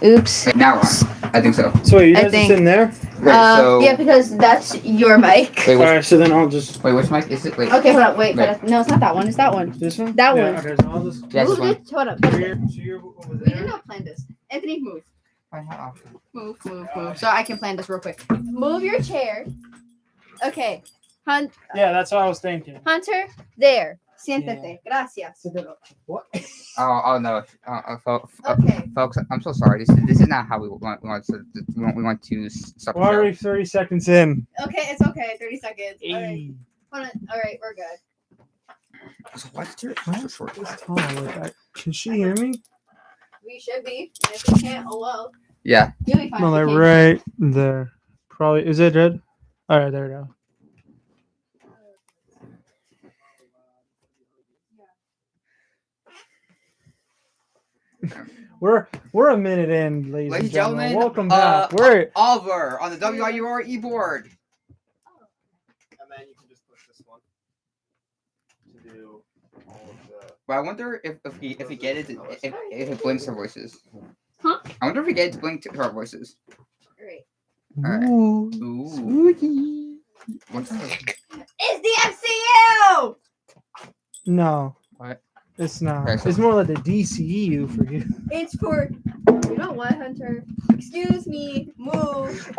Oops. Wait, now we're on. I think so. So you guys are sitting there? Yeah, because that's your mic. Wait, Alright, so then I'll just... Wait, which mic is it? Wait. Okay, hold on. Wait. Wait. No, it's not that one. It's that one. This one? That Yeah, one. okay, so I'll just... Yeah, this Move one. it. Hold on. So you're over We there? did not plan this. Anthony, move. How? Move. So I can plan this real quick. Move your chair. Okay. Yeah, that's what I was thinking. Hunter, there. Siéntate. Gracias. What? Oh no. Okay. Folks, I'm so sorry. This is not how we want to stop the We're show. already 30 seconds in. Okay, it's okay. 30 seconds. All right. Hey. Hold on. All right, we're good. So what's your so short? Oh, can she hear me? We should be. And if we can't, oh well. Yeah. You'll be fine. No, if like we can't. right there. Probably. Is it dead? Alright, there we go. We're a minute in, ladies and gentlemen. Welcome back. We're Oliver on the WIUR e-board. And then you can just push this one to do all of the. But I wonder if we get it if it blinks our voices. Huh? I wonder if we get it to blink to our voices. All right. Alright. Ooh. Ooh. Spooky. What's that? It's the MCU! No. What? It's not. Okay, so- It's more like the DCEU for you. It's for. You know what, Hunter? Excuse me. Move.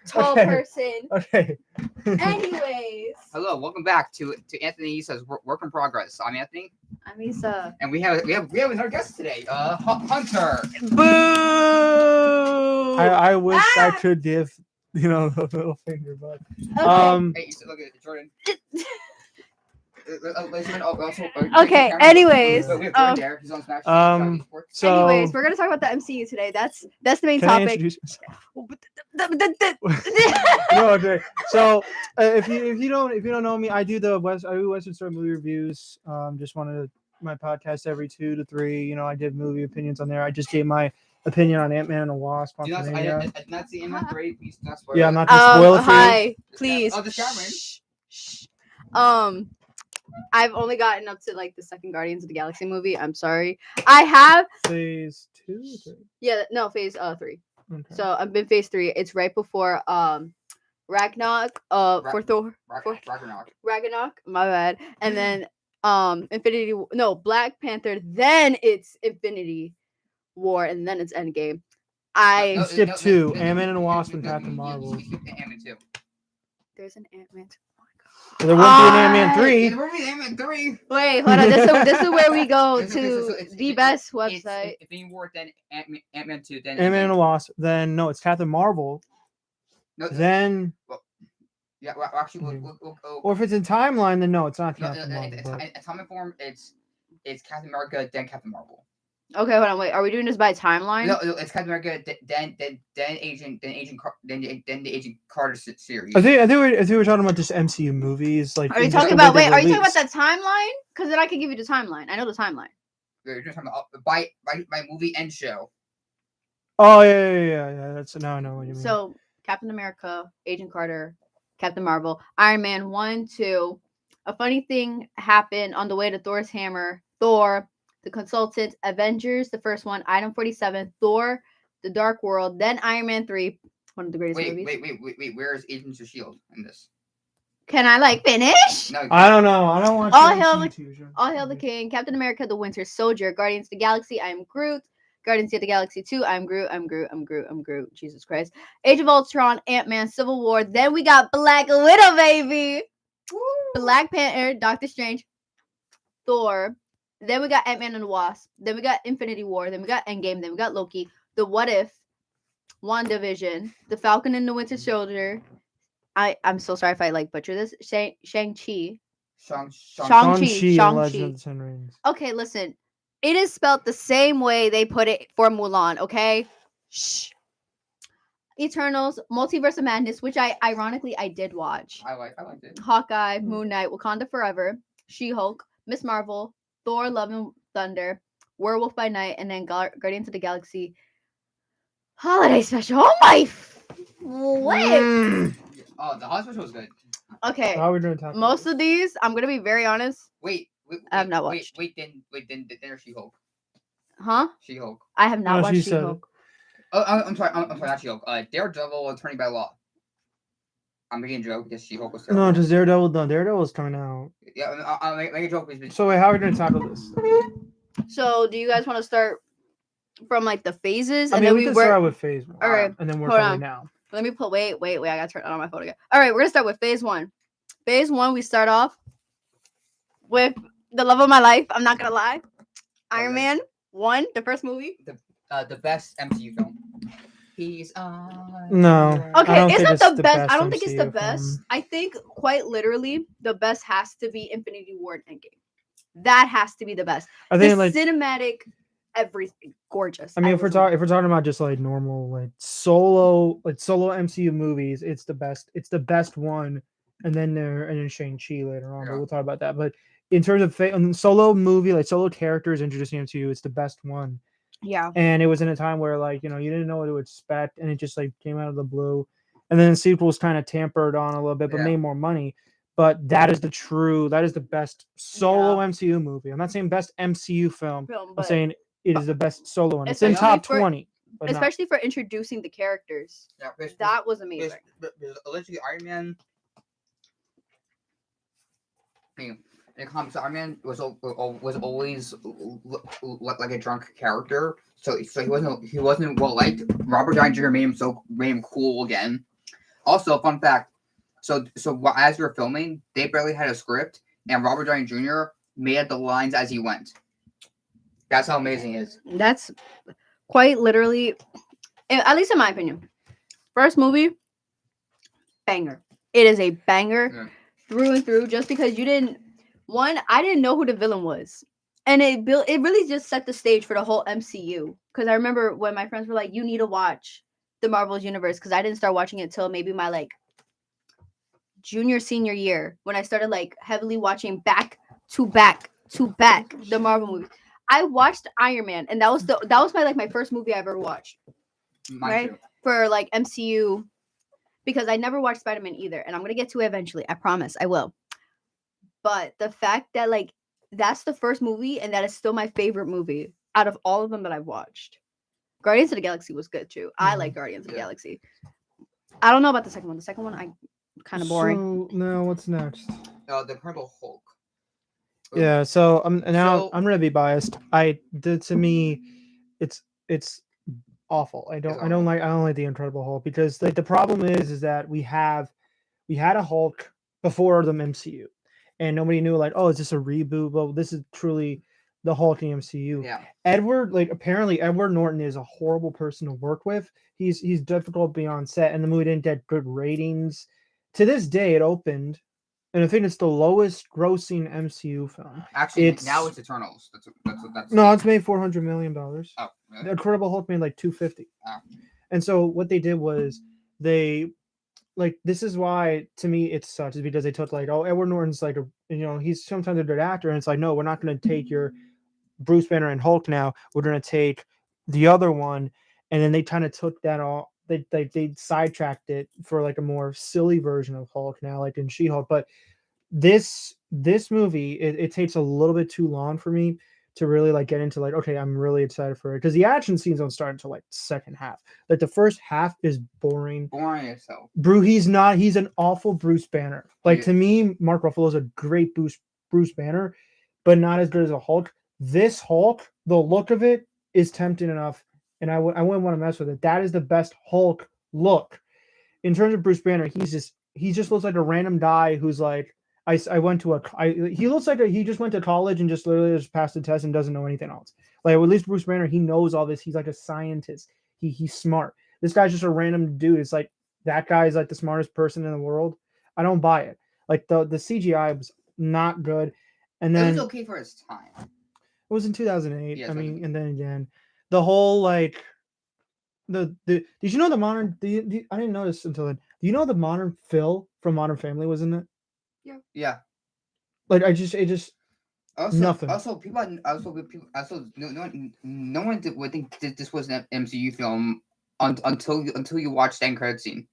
Tall Okay. person. Okay. Anyways. Hello, welcome back to Anthony says work in progress. I'm Anthony, I'm Issa. and we have another guest today. Hunter. Boo! I wish I Ah! could give, the little finger, but Okay. Hey, look at Jordan. Okay, anyways, We have Jordan there. He's on Smash. so Anyways, we're gonna talk about the MCU today. That's the main can I topic. introduce no, okay. So if you don't know me, I do Western Story movie reviews. Just wanted my podcast every 2 to 3. I did movie opinions on there. I just gave my opinion on Ant-Man and the Wasp. I did not see Ant-Man 3. Please not spoil Yeah, it. I'm not gonna spoil it for you. Hi, please. Oh, the Shaman. Shh. I've only gotten up to like the second Guardians of the Galaxy movie. I'm sorry. I have. Phase 2 or 3? Yeah, no, phase 3. Okay. So I've been phase 3. It's right before Ragnarok. For Thor. Ragnarok. My bad. And then Black Panther. Then it's Infinity War, and then it's Endgame. You skipped 2. Ant-Man and the Wasp and Captain Marvel. Ant-Man 2. There's an Ant-Man. There won't be an Ant-Man 3. There won't be Ant-Man 3. Wait, hold on. This is where we go Okay, to it's the best website. If Infinity War, then Ant-Man 2, then Ant-Man and the Wasp. Then no, it's Captain Marvel. No, Then yeah, well, actually, we'll or if it's in timeline, then no, it's not no, Captain Marvel. in but- atomic form, it's Captain America, then Captain Marvel. Okay, hold on. Wait, are we doing this by timeline? No, it's Captain America, then the Agent Carter series. I think we're talking about just MCU movies. Like, Are you just talking the way about? they Wait, are you talking about release. that timeline? Because then I can give you the timeline. I know the timeline. We're just talking about by movie and show. Oh yeah. That's now I know what you mean. So Captain America, Agent Carter, Captain Marvel, Iron Man 1, 2. A funny thing happened on the way to Thor's hammer. Thor, the Consultant, Avengers, the first one, Item 47, Thor, The Dark World, then Iron Man 3, one of the greatest movies. Wait. Where is Agents of S.H.I.E.L.D. in this? Can I finish? No, I don't know. I don't watch. All MCU hail the- TV. All Hail the King, Captain America, The Winter Soldier, Guardians of the Galaxy, I Am Groot, Guardians of the Galaxy 2, I'm Groot, Jesus Christ, Age of Ultron, Ant-Man, Civil War, then we got Black Widow, baby, Black Panther, Doctor Strange, Thor, then we got Ant-Man and the Wasp, then we got Infinity War, then we got Endgame, then we got Loki, The What If, WandaVision, The Falcon and the Winter Soldier, I'm so sorry if I butcher this, Shang-Chi, Shang-Chi and Legend Shang-Chi. of the Ten Rings. Okay, listen. It is spelled the same way they put it for Mulan, okay? Shh. Eternals, Multiverse of Madness, which I did watch. I liked it. Hawkeye, Moon Knight, Wakanda Forever, She-Hulk, Miss Marvel, Thor, Love and Thunder, Werewolf by Night, and then Guardians of the Galaxy Holiday Special. Oh my flip! Oh, the hospital was good. Okay, How are we doing time? most of these, I'm gonna be very honest. Wait. I have not watched. Then there's She-Hulk. Huh? She-Hulk. I have not No, watched she said it. She-Hulk. Oh, I'm sorry. I'm sorry. That's a joke. Daredevil, Attorney by Law. I'm making a joke because She-Hulk was terrible. No, just Daredevil. No, Daredevil is coming out. Yeah, I'll make a joke. Please. So wait, how are we gonna tackle this? So, do you guys want to start from like the phases, I and mean, then we we can work? start with phase 1, All right, and then work hold our way on. down. Let me put. Wait. I gotta turn it on my phone again. All right, we're gonna start with phase 1. Phase 1, we start off with the love of my life. I'm not gonna lie. Iron Okay. Man 1, the first movie. The best MCU film. He's on. No. Okay, I don't it's think not it's the the best. best I don't think it's the MCU best. film. I think quite literally the best has to be Infinity War and Endgame. That has to be the best. I The think like cinematic, everything gorgeous. I mean, if we're talking about just like normal like solo MCU movies, it's the best. It's the best one, and then Shang-Chi later on. But Yeah. we'll talk about that. But in terms of solo movie, like solo characters introducing MCU, it's the best one. Yeah. And it was in a time where like you didn't know what to expect, and it just like came out of the blue. And then the sequels kind of tampered on a little bit, but Yeah. made more money. But that is the best solo MCU movie. I'm not saying best MCU film. I'm but saying it is the best solo one. It's in Especially top for- 20. But not. especially for introducing the characters. Yeah, That was amazing. because allegedly Iron Man. In the comics, Iron Man was always like a drunk character, so he wasn't well liked. Robert Downey Jr. made him cool again. Also, fun fact: so as we were filming, they barely had a script, and Robert Downey Jr. made up the lines as he went. That's how amazing it is. That's quite literally, at least in my opinion, first movie, banger. It is a banger Yeah. through and through. Just because I didn't know who the villain was, and it really just set the stage for the whole MCU. Because I remember when my friends were like, "You need to watch the Marvel's universe," because I didn't start watching it till maybe my like junior senior year when I started like heavily watching back to back the Marvel movies. I watched Iron Man, and that was my first movie I ever watched. Mine Right? too. For like MCU, because I never watched Spider-Man either, and I'm gonna get to it eventually. I promise I will. But the fact that like that's the first movie, and that is still my favorite movie out of all of them that I've watched. Guardians of the Galaxy was good too. I like Guardians of the Yeah. Galaxy. I don't know about the second one. The second one, I kind of boring. So now what's next? The Incredible Hulk. Yeah, so I'm So- gonna be biased. To me, it's awful. I don't awful. like the Incredible Hulk because like the problem is that we had a Hulk before the MCU, and nobody knew like, oh, is this a reboot? Well, this is truly the Hulk in the MCU. Yeah. Apparently Edward Norton is a horrible person to work with. He's difficult beyond set, and the movie didn't get good ratings. To this day, it opened, and I think it's the lowest grossing MCU film. Actually, now it's Eternals. That's No, it's made $400 million. Oh, really? The Incredible Hulk made like 250. Oh. And so what they did was this is why to me it's such is because they took like, oh, Edward Norton's like he's sometimes a good actor, and it's like, no, we're not going to take your Bruce Banner and Hulk now. We're going to take the other one, and then they kind of took that all. They sidetracked it for like a more silly version of Hulk now, like in She-Hulk. But this movie, it takes a little bit too long for me to really like get into like, okay, I'm really excited for it because the action scenes don't start until like second half. Like the first half is boring. Boring as hell. He's an awful Bruce Banner. Like to me, Mark Ruffalo is a great Bruce Banner, but not as good as a Hulk. This Hulk, the look of it is tempting enough, and I wouldn't want to mess with it. That is the best Hulk look. In terms of Bruce Banner, he just looks like a random guy who's like, he looks like he just went to college and just literally just passed the test and doesn't know anything else. Like at least Bruce Banner, he knows all this. He's like a scientist. He's smart. This guy's just a random dude. It's like that guy's like the smartest person in the world. I don't buy it. Like the CGI was not good. And then it was okay for its time. it was in 2008. Yeah, I mean, and then again, the whole like did you know the modern I didn't notice until then. Do you know the modern Phil from Modern Family was in it? Yeah. Like it just Also, nothing. No one would think this was an MCU film until you watch the end credit scene.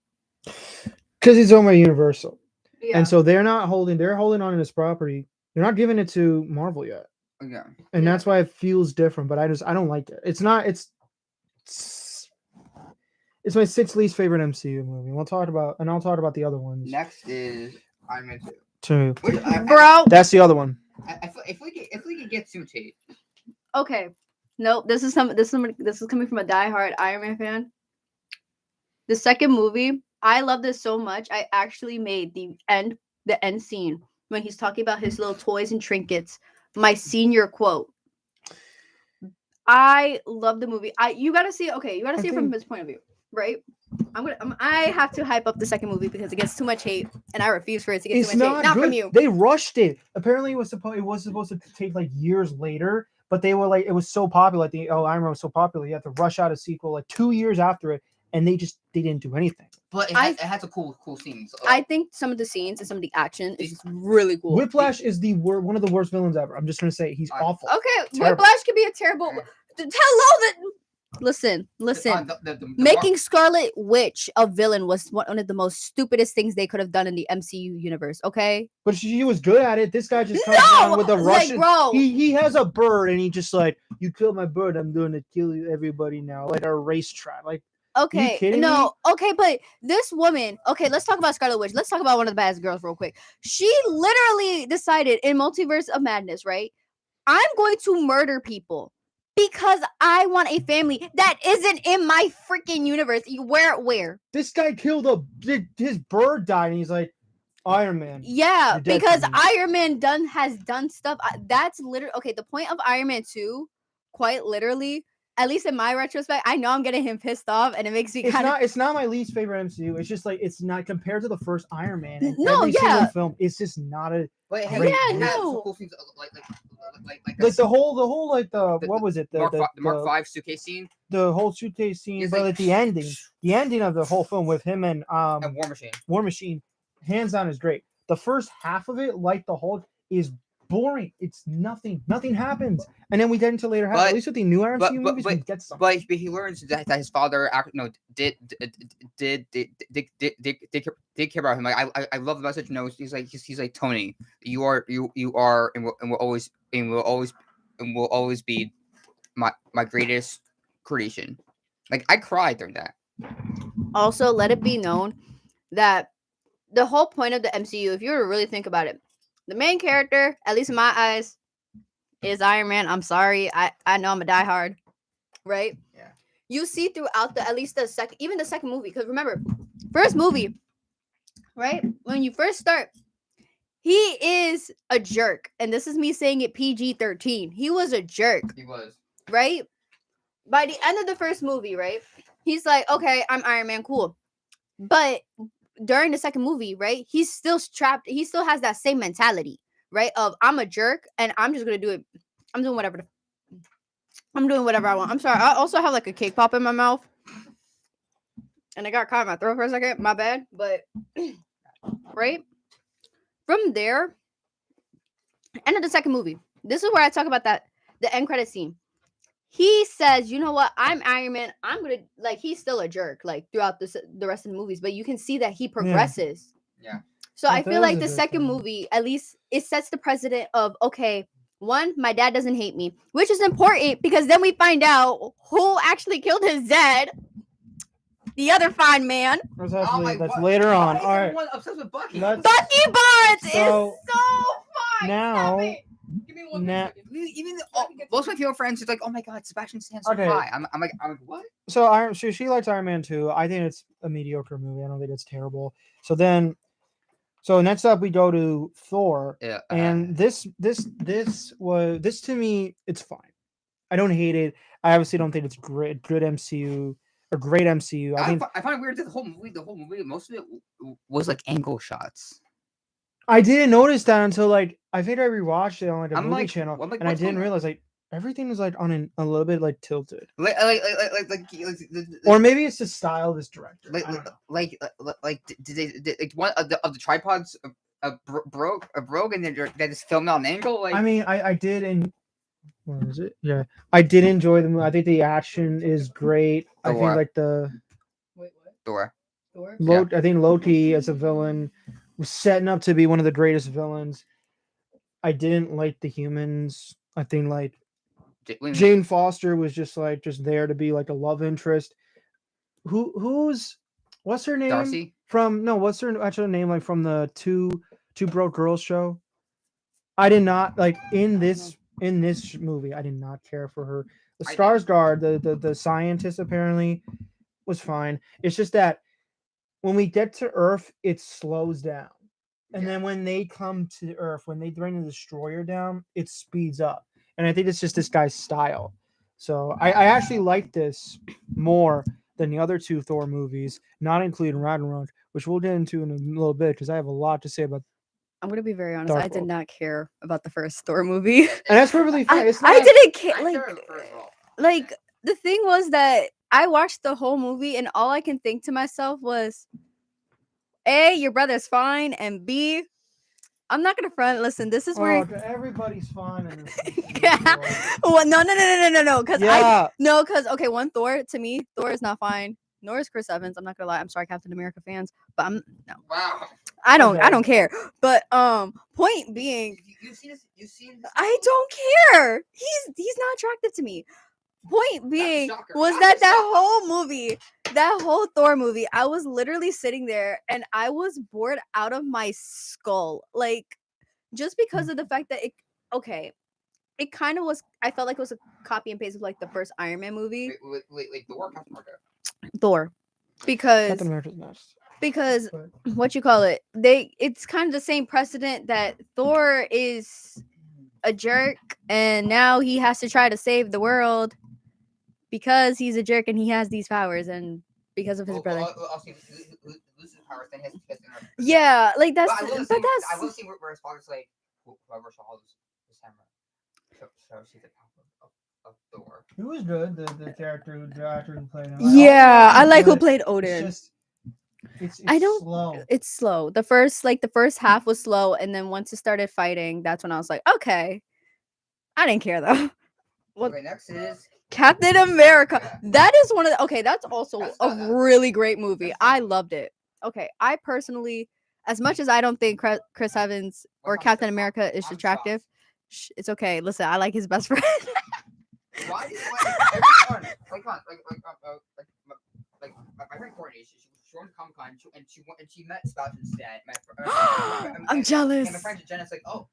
Because he's owned by Universal, Yeah. and so they're holding on to this property. They're not giving it to Marvel yet, Yeah. and that's why it feels different. But I don't like it. It's It's my sixth least favorite MCU movie. I'll talk about the other ones Next is Iron Man 2. too. Which Bro. That's the other one. if we could get to Tate. Okay. Nope. This is coming from a diehard Iron Man fan. The second movie, I love this so much. I actually made the end scene when he's talking about his little toys and trinkets. My senior quote. I love the movie. You gotta see it. Okay, you gotta see it from his point of view, right? I have to hype up the second movie because it gets too much hate, and I refuse for it to get too much hate. Not good. from you. They rushed it. Apparently, it was supposed to take like years later, but they were like, it was so popular. Like Iron Man was so popular, you have to rush out a sequel like 2 years after it, and they didn't do anything. But it has a cool scenes. I think some of the scenes and some of the action is just really cool. Whiplash is one of the worst villains ever. I'm just gonna say he's awful. Okay, Terrible. Whiplash could be a terrible. Listen. Making Scarlet Witch a villain was one of the most stupidest things they could have done in the MCU universe. Okay, but she was good at it. This guy just comes around with a Russian. Bro. He has a bird, and he just like, you killed my bird, I'm going to kill you, everybody now, like a racetrack. Like, okay, no, okay, but this woman. Okay, let's talk about Scarlet Witch. Let's talk about one of the baddest girls real quick. She literally decided in Multiverse of Madness, right? I'm going to murder people. Because I want a family that isn't in my freaking universe. Where? This guy killed his bird died, and he's like, Iron Man. Yeah, because Iron Man has done stuff. That's literally okay. The point of Iron Man 2, quite literally, at least in my retrospect, I know I'm getting him pissed off, and it makes me kind of. It's not my least favorite MCU. It's just like it's not compared to the first Iron Man. And no, every yeah. single film. It's just not a. But no. Cool things, like the whole like what was it? The Mark 5 suitcase scene. The whole suitcase scene, but like the ending of the whole film with him and War Machine, hands down is great. The first half of it, like the Hulk, is boring. It's nothing. Nothing happens, and then we get into later half. At least with the new MCU movies, we get something. But he learns that his father, did care about him. Like I love the message. No, he's like Tony. You are and will always be my greatest creation. Like I cried during that. Also, let it be known that the whole point of the MCU, if you were to really think about it, the main character, at least in my eyes, is Iron Man. I'm sorry. I know I'm a diehard, right? Yeah. You see throughout the second movie, because remember, first movie, right? When you first start, he is a jerk. And this is me saying it PG-13. He was a jerk. He was. Right? By the end of the first movie, right? He's like, okay, I'm Iron Man, cool. But during the second movie, right, he's still trapped. He still has that same mentality, right? Of I'm a jerk and I'm just gonna do it. I'm doing whatever I want. I'm sorry. I also have like a cake pop in my mouth, and I got caught in my throat for a second. My bad. But right from there, end of the second movie. This is where I talk about the end credit scene. He says, you know what? I'm Iron Man. I'm going to, like, he's still a jerk, like, throughout the rest of the movies. But you can see that he progresses. Yeah. So I feel like the second movie, at least, it sets the precedent of, okay, one, my dad doesn't hate me. Which is important because then we find out who actually killed his dad. The other fine man. That's later on. All right. Obsessed with Bucky. Bucky Barnes is so fine. Now... Give me 1 second. Even most of my female friends is like, oh my god, Sebastian Stan's so high. I'm like, what? So she likes Iron Man 2. I think it's a mediocre movie. I don't think it's terrible. So next up we go to Thor. Yeah. And this to me, it's fine. I don't hate it. I obviously don't think it's good MCU or great MCU. I find it weird that the whole movie, most of it was like angle shots. I didn't notice that until like I think I rewatched it on like a movie channel, and I didn't realize like everything was like on a little bit like tilted. Or maybe it's the style of this director. Did one of the tripods broke and then just filmed on an angle? Like I mean, I did and what is it? Yeah, I did enjoy the movie. I think the action is great. I think like the Thor. I think Loki as a villain was setting up to be one of the greatest villains. I didn't like the humans. I think like Jane Foster was just there to be like a love interest. who's what's her name Darcy. from? No, what's her actual name like from the Two Broke Girls show? I did not like in this movie. I did not care for her. The I did. Skarsgård, the scientist apparently was fine. It's just that when we get to Earth, it slows down. And Yeah. then when they come to Earth, when they bring the destroyer down, it speeds up. And I think it's just this guy's style. So I actually like this more than the other two Thor movies, not including Ragnarok, which we'll get into in a little bit because I have a lot to say about. I'm gonna be very honest. Dark I did World. not care about the first Thor movie. And that's perfectly fine. It's not I didn't care. I Like, care first of all. like the thing was that I watched the whole movie and all I can think to myself was, A, your brother's fine, and B, I'm not gonna front. Listen, this is where. Oh, everybody's fine in this. Yeah. Well, no. Because Yeah. because okay, one Thor to me, Thor is not fine. Nor is Chris Evans. I'm not gonna lie. I'm sorry, Captain America fans, but Wow. I don't Okay. care. But point being, You've seen this. You've seen this. I don't care. He's not attractive to me. Point being shocker. was That's a that shocker. whole movie, that whole Thor movie, I was literally sitting there and I was bored out of my skull. Like, just because of the fact that it kind of was, I felt like it was a copy and paste of like the first Iron Man movie. Wait, the war Captain America. Thor. Because Captain America's next. because But- what you call it, it's kind of the same precedent that Thor is a jerk and now he has to try to save the world because he's a jerk and he has these powers and because of his brother. Also, loses powers, then he has to Yeah, like that's I will but see. I that's will see where his father's like, whoever saw this hammer, so see the power of Thor. He was good. The actor who played him. yeah, I like who good. played It's Odin. just it's I don't- slow. It's slow. The first half was slow and then once it started fighting, that's when I was like, okay. I didn't care though. What- Okay, next is Captain America. Yeah. That is one of the okay, that's also That's a not- really great movie. that's I not- loved it. Okay, I personally, as much as I don't think Chris Evans or What's Captain up? America is I'm attractive, it's okay. Listen, I like his best friend. Why did everyone like my friend Courtney? She went to Comic Con and she met Spout instead. I'm jealous. And my friend Jenna's like, oh.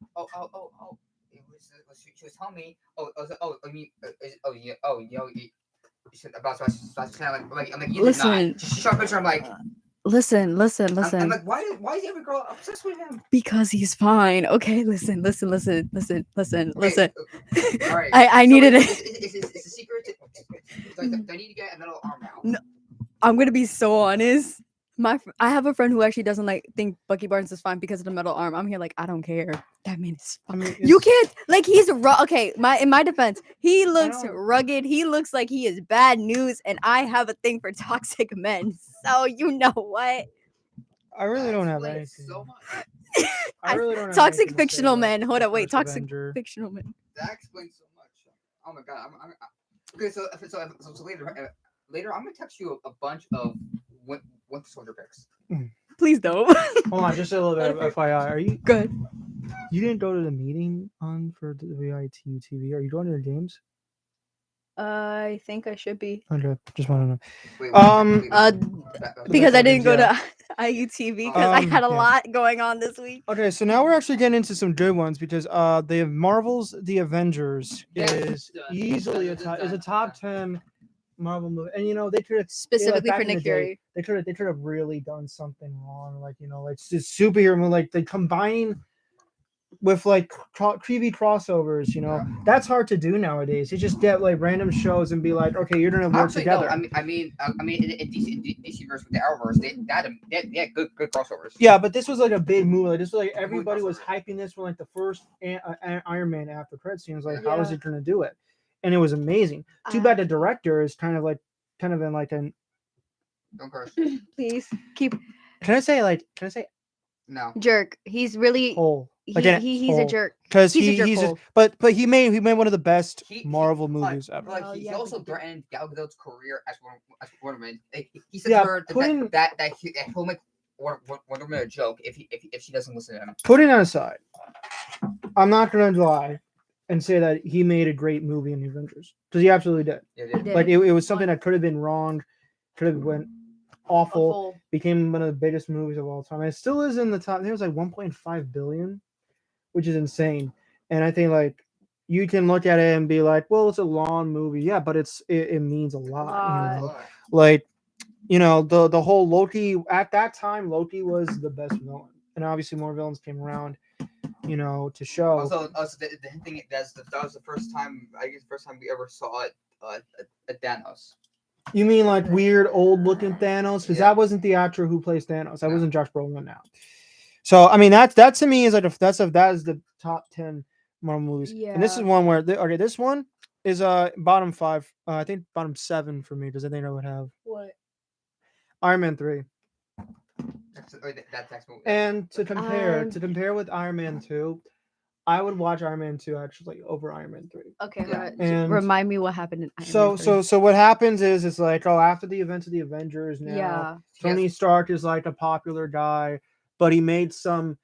She was telling me, I mean, she said about Spout. I'm like, you did Listen. not. She showed a picture. I'm like, Listen. I'm like, why is every girl obsessed with him? Because he's fine. Okay, listen. Okay, all right. I needed it. It's a secret. Do I need to get a metal arm now? No. I'm gonna be so honest. I have a friend who actually doesn't think Bucky Barnes is fine because of the metal arm. I'm here like I don't care. That man is I mean, you it's- can't like he's okay. In my defense, he looks don't- rugged. He looks like he is bad news, and I have a thing for toxic men. So you know what? I really don't have Explains anything. so much. I really don't have Toxic anything to say fictional about men. Hold the up, wait. first Toxic Avenger. fictional men. That explains so much. Oh my god. Okay, so later I'm gonna text you a bunch of Winter Soldier picks. Please don't. Hold on, just a little bit of FYI. Are you Good. You didn't go to the meeting for the WITU TV? Are you going to the games? I think I should be. Okay, just want to know. Wait, Because I didn't go yeah. to IUTV because I had a yeah. lot going on this week. Okay, so now we're actually getting into some good ones because the Marvel's The Avengers Yeah. is easily a top 10 Marvel movie, and they could have Specifically back for in the Nick day, Fury. they could have really done something wrong, like just superhero movie, like they combine with like TV crossovers. That's hard to do nowadays. You just get like random shows and be like, okay, you're gonna work Actually, together. no. I mean, in DC verse with the Arrowverse, they had good crossovers. Yeah, but this was like a big movie. Like, this was like everybody was crossover. hyping this for like the first Iron Man after credit scene. It was like, how is Yeah. it going to do it? And it was amazing. Too bad the director is kind of in like an. Don't curse. Please keep Can I say No. jerk. He's really hole? he's a jerk. Because he's a he's jerk-hole. but he made one of the best He- Marvel he- movies but, ever. Like Oh, he yeah, also but- threatened Gal Gadot's career as Wonder Man. He said Yeah, to her putting- that he'll make Wonder Man a joke if she doesn't listen to him. Putting that aside, I'm not going to lie and say that he made a great movie in the Avengers because he absolutely did. Yeah, He did. Like it was something that could have been wrong. could have went awful. Awful. Became one of the biggest movies of all time. And it still is in the top. There's like 1.5 billion, which is insane. And I think like you can look at it and be like, well, it's a long movie, yeah, but it means a lot. You know, like the whole Loki at that time. Loki was the best villain, and obviously more villains came around. To show. Also, the thing that was the first time, I guess, first time we ever saw it. Thanos. You mean like weird old looking Thanos? Because Yeah. that wasn't the actor who plays Thanos. That wasn't Josh Brolin now. So I mean that to me is like that is the top 10 Marvel movies. And this is Yeah. one where this one is bottom 5. I think bottom 7 for me because I think I would have What? Iron Man 3. That's next movie. And to I'm- compare with Iron Man 2, I would watch Iron Man 2 actually over Iron Man 3. Okay, Yeah. And remind me what happened in Iron So Man 3. so what happens is it's like after the events of the Avengers now Yeah. Tony Stark is like a popular guy, but he made some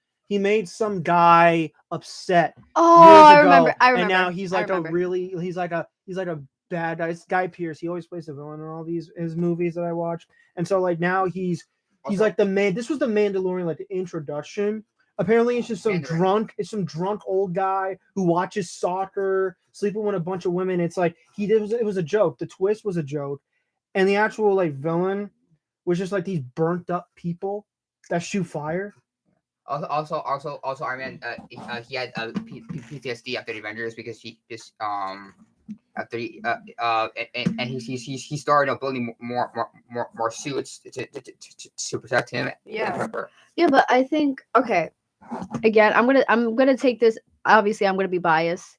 guy upset Oh, years I ago, remember. I remember. and now he's I like remember. he's like a bad guy. It's Guy Pearce. He always plays the villain in all his movies that I watch, and so like now he's like the man. This was the Mandalorian, like the introduction. Apparently, it's just some drunk old guy who watches soccer, sleeping with a bunch of women. It's like it was a joke. The twist was a joke, and the actual like villain was just like these burnt up people that shoot fire. Also, Iron Man. He had PTSD after the Avengers because he just after and he started building more suits to protect him. Yeah. Yeah, but I think again, I'm gonna take this. Obviously, I'm gonna be biased.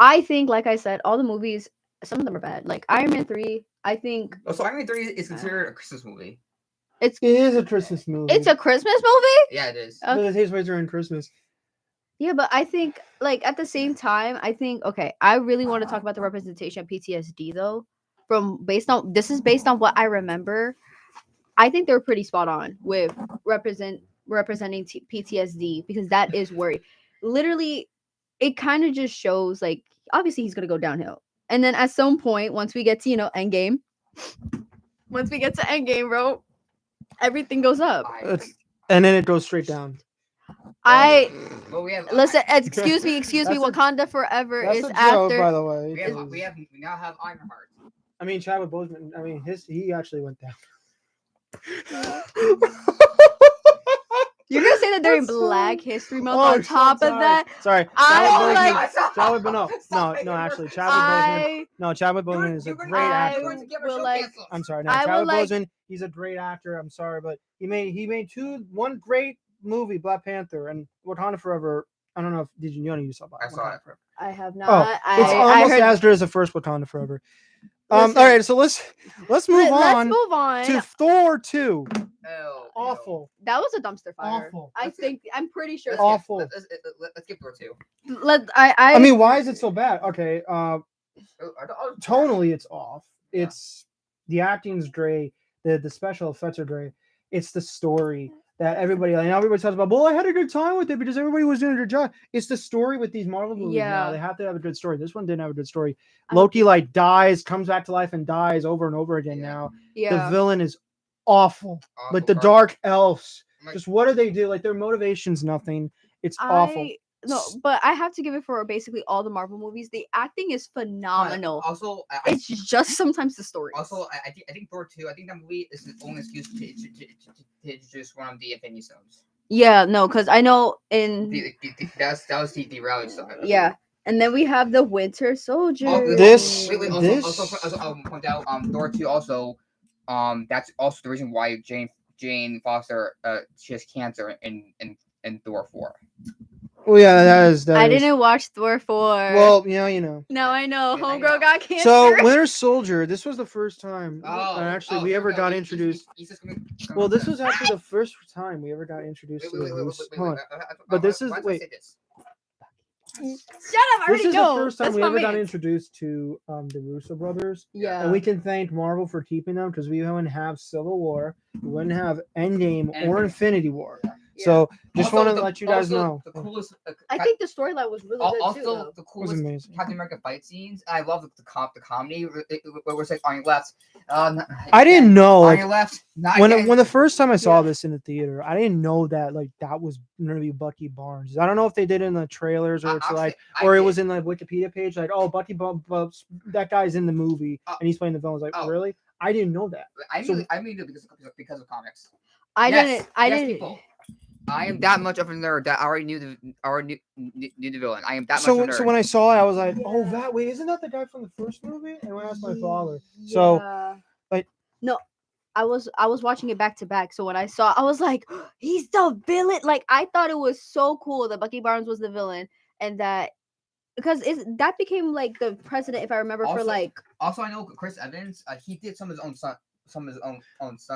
I think, like I said, all the movies, some of them are bad. Like Iron Man 3, I think Also, Iron Man 3 is considered a Christmas movie. It is a Christmas movie. it's a Christmas movie. Yeah, it is. The Taste Ways are in Christmas. Yeah, but I think like at the same time, I think I really want to talk about the representation of PTSD though. Based on what I remember. I think they're pretty spot on with representing PTSD because that is worry. Literally, it kind of just shows like obviously he's gonna go downhill, and then at some point once we get to Endgame, bro, everything goes up. And then it goes straight down. Well, we have Listen, excuse me, That's a- Wakanda Forever That's is a joke, after. by the way. we now have Ironheart. I mean, Chadwick Boseman. I mean, he actually went down. You're gonna say that during That's Black fine. History Month on top of that? Sorry. I Chadwick Boseman. No, actually, Chadwick Boseman is a great actor. I'm sorry. No, I would Chadwick like- Boseman, he's a great actor. I'm sorry, but he made one great movie, Black Panther, and Wakanda Forever. I don't know if you know you saw Wakanda I saw it. Forever. I have not. Oh, it's I almost heard. as good as the first Wakanda Forever. Listen. All right, so let's move Let's on move on. to Thor 2. Oh, Awful. That was a dumpster fire. Awful. I'm pretty sure. Awful. Let's skip Thor 2. I mean, why is it so bad? Okay, Oh, tonally it's off. Yeah. It's the acting's great. The special effects are great. It's the story that everybody talks about. Well, I had a good time with it because everybody was doing a good job. It's the story with these Marvel movies now. Yeah. They have to have a good story. This one didn't have a good story. I don't Loki like dies, comes back to life, and dies over and over again. Yeah. Now Yeah. the villain is awful. Like the dark elves. Just what do they do? Like their motivation's nothing. It's awful. No, but I have to give it for basically all the Marvel movies. The acting is phenomenal. Also, It's just sometimes the story. I think Thor 2. I think that movie is the only excuse to introduce one of the Infinity Stones. Yeah, no, because I know in That was the rally side. yeah, and then we have the Winter Soldier. Also point out Thor 2 also that's also the reason why Jane Foster she has cancer in Thor 4. Well, yeah, that is. I didn't watch Thor 4. Well, you know. Now I know. Yeah, Homegirl got cancer. So Winter Soldier. This was the first time we ever got introduced. Well, this was actually the first time we ever got introduced to the Bruce. Hold on. But this is wait. Shut up! I This already is know. the first time That's we my ever got man. introduced to the Russo brothers, Yeah. and we can thank Marvel for keeping them because we wouldn't have Civil War, we wouldn't have Endgame or Infinity War. So just Also, wanted to the- let you guys also, know. The coolest. I think the storyline was really good too. Also, Though. the was coolest amazing. Captain America fight scenes. I love the comedy where it's like on your left. I didn't know on like your left. Not when again. when the first time I saw Yeah. this in the theater, I didn't know that like that was gonna be Bucky Barnes. I don't know if they did it in the trailers or it's like or it was in the Wikipedia page like oh that guy's in the movie and he's playing the villain. I was like really? I didn't know that. I So- knew it because of comics. I Yes, didn't. I yes, didn't. people. I am that much of a nerd that I already knew the villain. I am that much So of a nerd. so when I saw it, I was like, oh Yeah. that wait, isn't that the guy from the first movie? And I asked my father. So Yeah. like no, I was watching it back to back. So when I saw, I was like, he's the villain. Like I thought it was so cool that Bucky Barnes was the villain, and that because that became like the precedent, if I remember, for Also- like Also, I know Chris Evans. He did some of his own stunts.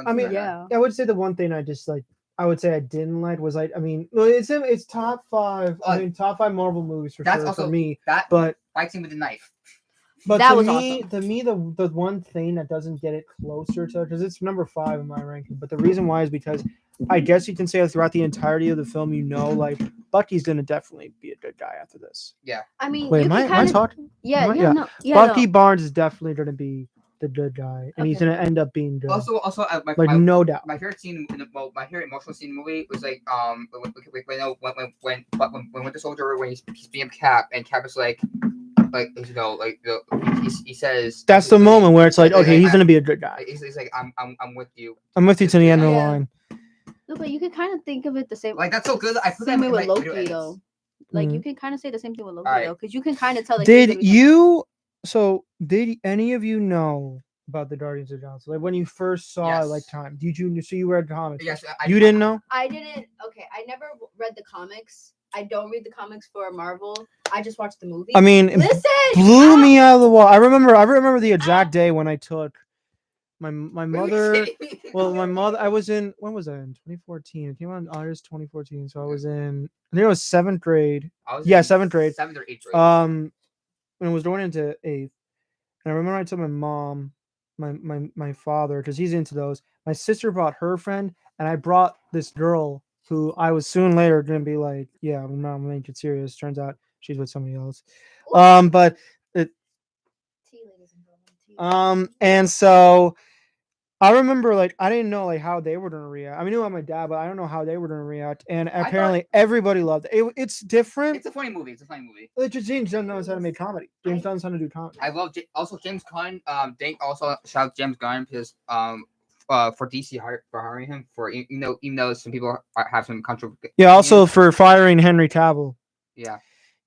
I mean, yeah. I would say the one thing I just like I would say I didn't like was like I mean well, it's top 5 I mean top 5 Marvel movies for That's sure also for me that but fighting with the knife. but That to was me awesome. the one thing that doesn't get it closer to because it's number 5 in my ranking but the reason why is because I guess you can say throughout the entirety of the film like Bucky's gonna definitely be a good guy after this. I mean, Wait, you am I can kind of talking? yeah, Am I- yeah, yeah. no, yeah, Bucky no. Barnes is definitely gonna be the good guy and he's Okay. gonna end up being good. Also, like no doubt. my favorite scene my favorite emotional scene in the movie was like when Winter Soldier when he's being Cap and Cap is like he says That's the moment where it's like, okay, he's gonna be a good guy. he's like I'm with you. I'm with you to the end of the Yeah. line. No, but you can kind of think of it the same. Like that's so good. I put that Same way in with my video Loki edits. though. Like Mhm. you can kind of say the same thing with Loki Alright. though, because you can kind of tell that. he's gonna Did be you? So did any of you know about the Guardians of the Galaxy? Like when you first saw it, like Yes. time? Did you? So you read comics? Yes, You didn't know? I didn't. Okay, I never read the comics. I don't read the comics for Marvel. I just watched the movie. I mean, it Listen, blew me out of the wall. I remember the exact day when I took my mother. Well, my mother. I was in. When was I in? 2014. It came out in August 2014. So I was in. I think it was 7th grade. I was Yeah, in 7th grade. 7th or 8th grade. When I was going into 8th. And I remember I told my mom, my father, because he's into those. My sister brought her friend, and I brought this girl who I was soon later gonna be like, yeah, I'm not making it serious. Turns out she's with somebody else. But it, and so I remember like I didn't know like how they were gonna react. I mean, I knew about my dad, but I don't know how they were gonna react. And apparently everybody loved it. It's different. It's a funny movie. It's a funny movie. Like just James Gunn knows how to make comedy. James Gunn knows how to do comedy. I love also James Gunn. Also shout out James Gunn because for DC for hiring him for even though some people have some controversy. Yeah, also for firing Henry Cavill. Yeah,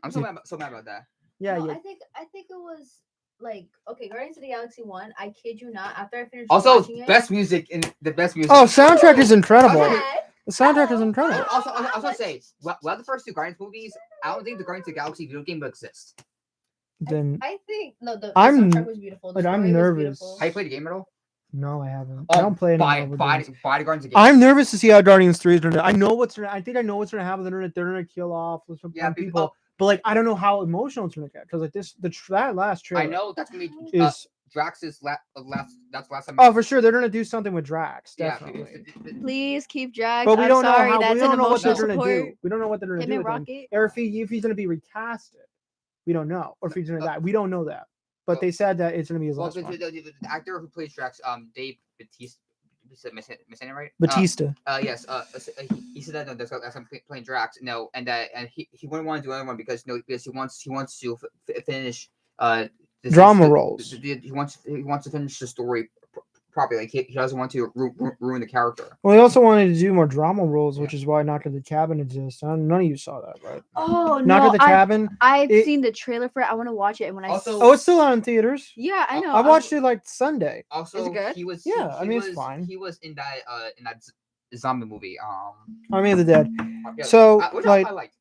I'm so mad about that. Yeah, No, yeah. I think it was like okay, Guardians of the Galaxy 1. I kid you not. After I finished Also, watching it, best music in the best music. Oh, soundtrack is incredible. Okay. The soundtrack is Oh, incredible. Also, I was gonna say, well, the first 2 Guardians movies, I don't think the Guardians of the Galaxy video game will exist. Then I think no, the I'm- soundtrack was beautiful. The like, I'm story was nervous. beautiful. Have you played the game at all? no, I haven't. I don't play any buy Marvel buy, games. buy the Guardians of the I'm Galaxy. nervous to see how Guardians 3 is gonna. I know what's gonna. I think I know what's gonna happen. They're gonna kill off some Yeah, people. But like I don't know how emotional it's gonna get because like that last trailer. I know that's gonna be Is Drax's last time. oh for sure they're gonna do something with Drax yeah. definitely. Please keep Drax. But we I'm don't sorry, know how. that's We don't an know what they're emotional gonna support. do. We don't know what they're gonna Him do and with him. Rocket. Or if he's gonna be recasted, we don't know. Or if he's gonna die, we don't know that. But they said that it's gonna be his Well, last one. the actor who plays Drax, Dave Bautista, am I saying it right? Batista. Yes. He said that that's I'm playing Drax. No, and he wouldn't want to do another one because he wants to finish Drama roles. He wants to finish the story properly. Like he doesn't want to ruin the character. Well, he also wanted to do more drama roles, which is why Knock at the Cabin exists. None of you saw that, right? Oh Knock no, at the Cabin. I've it- seen the trailer for it. I want to watch it, and when Also- Oh, it's still out in theaters. yeah, I know. I watched it like Sunday. Also, Is it good? he was Yeah, he I mean, it's was, fine. He was in that zombie movie. Army of the Dead. Yeah, So, which like, I liked.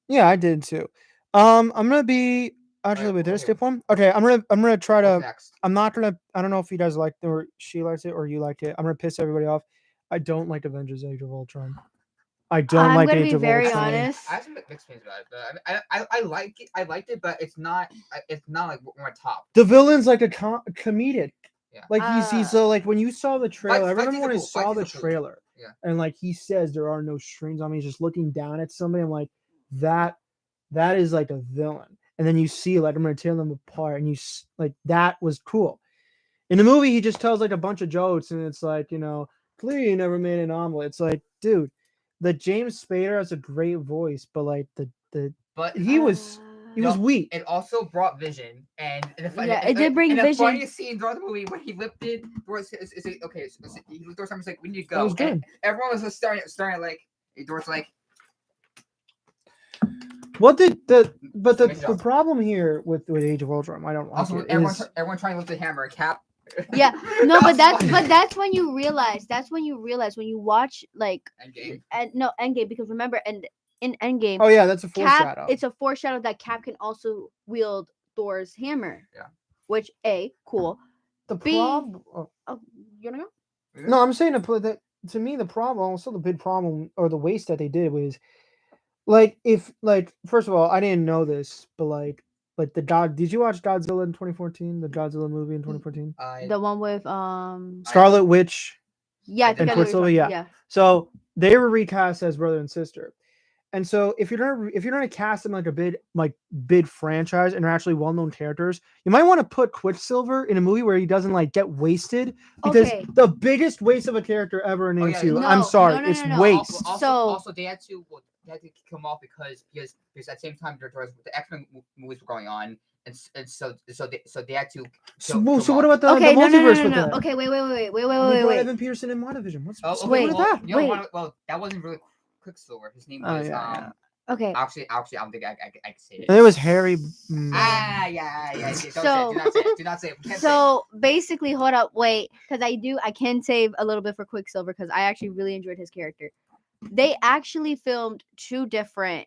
yeah, I did too. I'm gonna be actually. Alright, Wait, did I okay. skip one? Okay, I'm gonna try What's to. next? I'm not gonna. I don't know if you guys liked it or she likes it or you liked it. I'm gonna piss everybody off. I don't like Avengers: Age of Ultron. I don't I'm like gonna Age be of very Ultron. honest. I have some mixed feelings about it, but I like it. I liked it, but it's not like my top. The villain's like a comedic. Yeah. Like he's so like when you saw the trailer. I Fight remember scenes when are I cool. saw Fight the scenes are cool. trailer. Yeah. And like he says, there are no strings on me. He's just looking down at somebody. I'm like, that is like a villain. And then you see like I'm gonna tear them apart, and like that was cool. In the movie, he just tells like a bunch of jokes, and it's like, clearly you never made an omelet. It's like, dude, the James Spader has a great voice, but like the But he was weak. it also brought Vision, and Yeah, it did bring and Vision. the funniest scene throughout the movie when he lifted Doris. Okay, so he looked Doris. He's like, "We need to That go." was good. And everyone was just staring like Doris, like. What did the Amazing. problem here with Age of Ultron? I don't like Also, it. everyone trying to lift the hammer. Cap. Yeah, no, but funny. that's when you realize. That's when you realize when you watch like Endgame. Endgame, because remember, and in Endgame, Oh yeah, that's a Cap, foreshadow. it's a foreshadow that Cap can also wield Thor's hammer. Yeah. Which cool. the B, problem. You know. No, I'm saying that to me the problem, also the big problem or the waste that they did was like if like first of all I didn't know this, but like did you watch Godzilla in 2014? The Godzilla movie in 2014? The one with Scarlet Witch yeah, I did and not. Quicksilver, yeah. So they were recast as brother and sister. And so if you're gonna cast them like a big franchise and are actually well-known characters, you might want to put Quicksilver in a movie where he doesn't like get wasted, because Okay. the biggest waste of a character ever in the MCU. no, I'm sorry, no, no, it's no, no. waste. Also they had to kick him off because at the same time the X-Men movies were going on, and so they had to. So what about the Okay, no, multiverse with no. that? Okay, wait. We brought Wait. Evan Peterson in WandaVision. What's Okay, Wait, what of that? Well, that wasn't really Quicksilver. His name Oh, was yeah. Okay. Actually, I don't think I can say it. And it was Harry. Yeah. Don't say So- it. Do not say it. We can't say it. So basically, hold up, wait, because I can save a little bit for Quicksilver because I actually really enjoyed his character. They actually filmed two different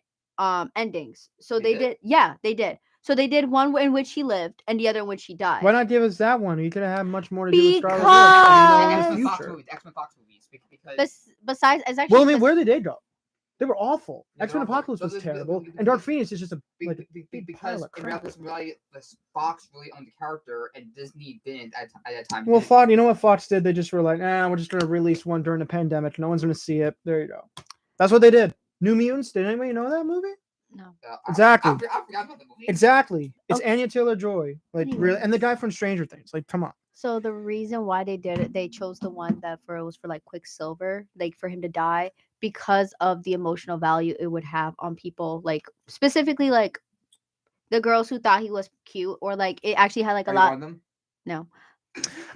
endings. So They they did? did, yeah, they did. So they did one in which he lived and the other in which he died. Why not give us that one? You could have had much more to do with Scarlet Witch. Because- in the X-Men Fox future. movies. X-Men Fox movies. Because Besides, it's actually Well, I mean, where did they go? They were awful. Yeah, X-Men they're awful. Apocalypse was But- terrible, but- and Dark Phoenix is just a because big pile of in crap. reality, Fox really owned the character, and Disney didn't at that time. Well, Fox, you know what Fox did? They just were like, we're just gonna release one during the pandemic. No one's gonna see it. There you go. That's what they did. New Mutants. Did anybody know that movie? no. Exactly. I forgot about the movie. Exactly. It's Okay. Anya Taylor-Joy, like really, and the guy from Stranger Things. Like, come on. So the reason why they did it, they chose the one that was for like Quicksilver, like for him to die, because of the emotional value it would have on people, like specifically like the girls who thought he was cute, or like it actually had like Are a you one lot. of them? No.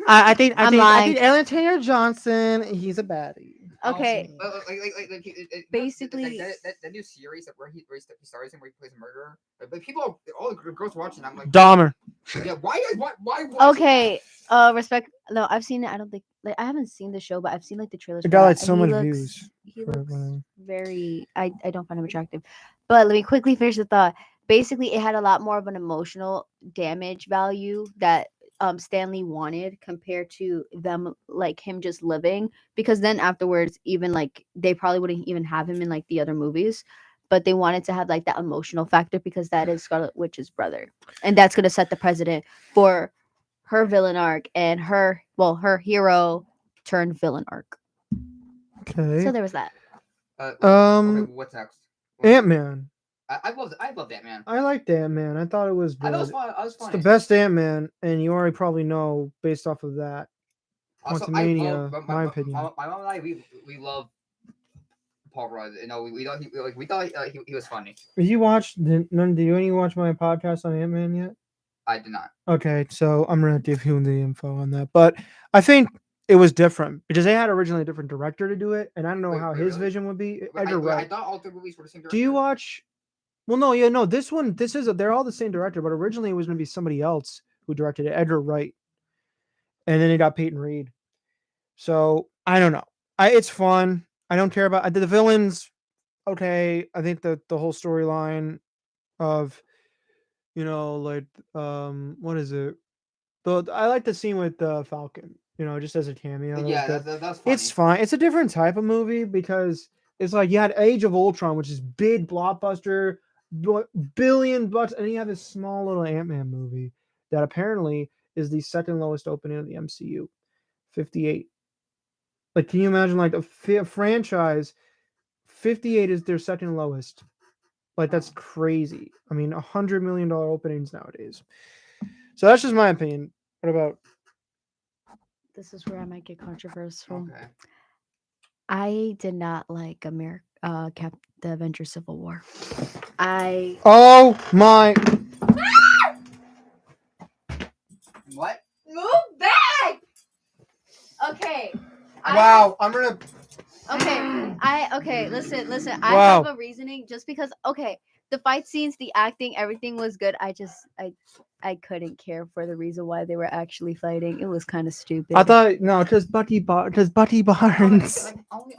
I think I'm lying. Ellen Taylor Johnson. He's a baddie. Okay. Basically, Basically- that new series where he stars in, where he plays a murderer. But people, all the girls watching, I'm like, Dahmer. yeah, why? Okay. Respect. No, I've seen it. I don't think like I haven't seen the show, but I've seen like the trailers. The for guy that, had so and many looks- views. He for looks whatever. very. I don't find him attractive, but let me quickly finish the thought. Basically, it had a lot more of an emotional damage value that Stanley wanted compared to them, like him just living, because then afterwards, even like they probably wouldn't even have him in like the other movies, but they wanted to have like that emotional factor because that is Scarlet Witch's brother, and that's gonna set the precedent for her villain arc and her hero turned villain arc. Okay. So there was that. Okay, what's next? Ant-Man. I love that man. I liked Ant-Man. I thought it was I good. know it's fun. It's the best Ant-Man, and you already probably know based off of that. Also, Quantumania, my my opinion. My mom and I, we love Paul Rudd. You know, we thought he was funny. Did you watch? Did you watch my podcast on Ant-Man yet? I did not. Okay, so I'm gonna give you the info on that, but I think it was different because they had originally a different director to do it, and I don't know Wait, how wait, his really? vision would be. I Edgar Wright. thought all the movies were the same director. Do you watch? Well, no, yeah, no. This is they're all the same director, but originally it was gonna be somebody else who directed it, Edgar Wright, and then it got Peyton Reed. So I don't know. It's fun. I don't care about the villains. Okay, I think the whole storyline of, like what is it? I like the scene with Falcon. Just as a cameo. That was Yeah, good. that's funny. It's fine. It's a different type of movie because it's like you had Age of Ultron, which is big blockbuster, $1 billion, and you have this small little Ant-Man movie that apparently is the second lowest opening of the MCU, 58. Like, can you imagine like a franchise? 58 is their second lowest. Like, that's crazy. I mean, $100 million openings nowadays. So that's just my opinion. What about? This is where I might get controversial. Okay. I did not like the Avengers Civil War. I Oh my! What? move back. Okay. Wow, I'm gonna. Okay. Listen. I Wow. have a reasoning just because. Okay, the fight scenes, the acting, everything was good. I couldn't care for the reason why they were actually fighting. It was kind of stupid. I thought no, because Buddy Barnes. Like,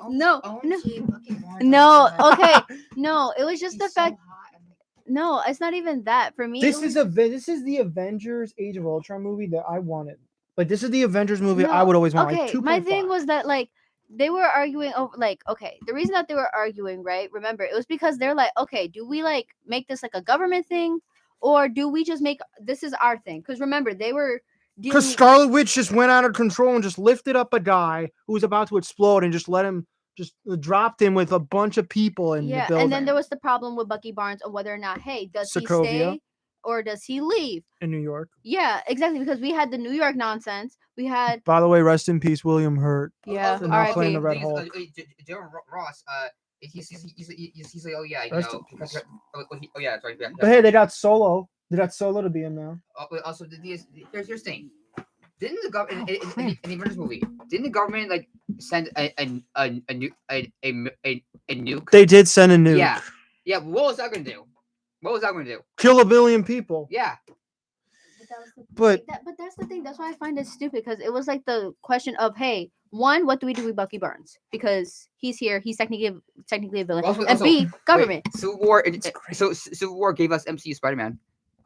No, only no. see Bucky Barnes No, on the side. okay, no. It was just He's the so fact. hot. I'm like, No, it's not even that. For me, This it was, this is the Avengers Age of Ultron movie that I wanted. Like, this is the Avengers movie I No, would always want. okay. Like, My thing 2.5. was that like they were arguing over like okay, the reason that they were arguing, right? Remember, it was because they're like, okay, do we like make this like a government thing, or do we just make this is our thing? Because remember, they were Because dealing. Scarlet Witch just went out of control and just lifted up a guy who was about to explode and just let him just dropped him with a bunch of people in the Yeah, building. and then there was the problem with Bucky Barnes on whether or not, hey, does he Sokovia. stay or does he leave? in New York. Yeah, exactly. Because we had the New York nonsense. We had By the way, rest in peace, William Hurt. yeah, For not playing the R.I.P. Red Hulk. Dylan Ross, he's like, oh yeah, you Rest know, in peace. oh yeah, sorry. Yeah, But hey, they got Solo. They got Solo to be in now. Also, here's the thing. Didn't the government in the Avengers movie? Didn't the government like send a nuke? They did send a nuke. Yeah, yeah. What was that gonna do? What was that gonna do? Kill a billion people. Yeah. But But that's the thing. That's why I find it stupid because it was like the question of, hey, one, what do we do with Bucky Barnes? Because he's here, he's technically a villain, and B, government. Wait, Civil War. So Civil War gave us MCU Spider-Man.